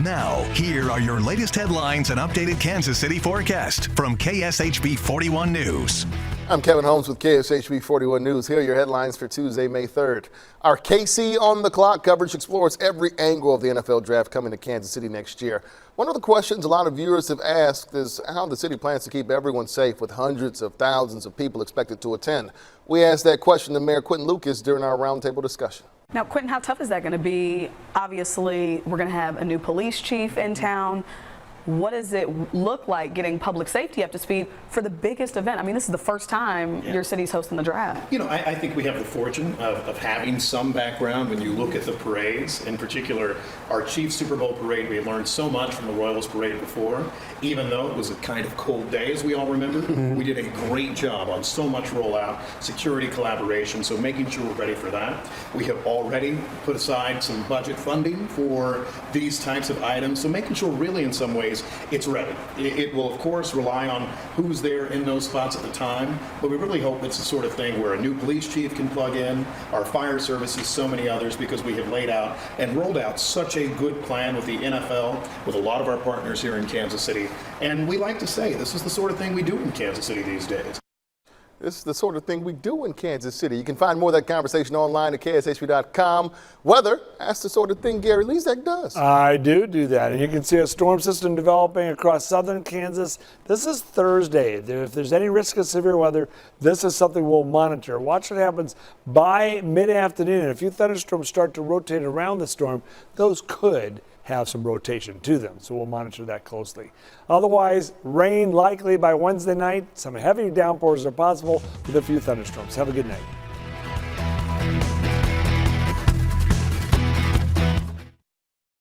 Now, here are your latest headlines and updated Kansas City forecast from KSHB 41 News. I'm Kevin Holmes with KSHB 41 News. Here are your headlines for Tuesday, May 3rd. Our KC on the Clock coverage explores every angle of the NFL draft coming to Kansas City next year. One of the questions a lot of viewers have asked is how the city plans to keep everyone safe with hundreds of thousands of people expected to attend. We asked that question to Mayor Quentin Lucas during our roundtable discussion. Now, Quentin, how tough is that going to be? Obviously, we're going to have a new police chief in town. What does it look like getting public safety up to speed for the biggest event? I mean, this is the first time your city's hosting the draft. You know, I think we have the fortune of having some background when you look at the parades. In particular, our Chiefs Super Bowl parade, we learned so much from the Royals parade before. Even though it was a kind of cold day, as we all remember, we did a great job on so much rollout, security collaboration, so making sure we're ready for that. We have already put aside some budget funding for these types of items, so making sure really in some ways it's ready. It will, of course, rely on who's there in those spots at the time, but we really hope it's the sort of thing where a new police chief can plug in, our fire services, so many others, because we have laid out and rolled out such a good plan with the NFL, with a lot of our partners here in Kansas City. And we like to say this is the sort of thing we do in Kansas City these days. This is the sort of thing we do in Kansas City. You can find more of that conversation online at KSHB.com. Weather, that's the sort of thing Gary Lezak does. I do that. And you can see a storm system developing across southern Kansas. This is Thursday. If there's any risk of severe weather, this is something we'll monitor. Watch what happens by mid-afternoon. And a few thunderstorms start to rotate around the storm. Those could have some rotation to them, so we'll monitor that closely. Otherwise, rain likely by Wednesday night. Some heavy downpours are possible with a few thunderstorms. Have a good night.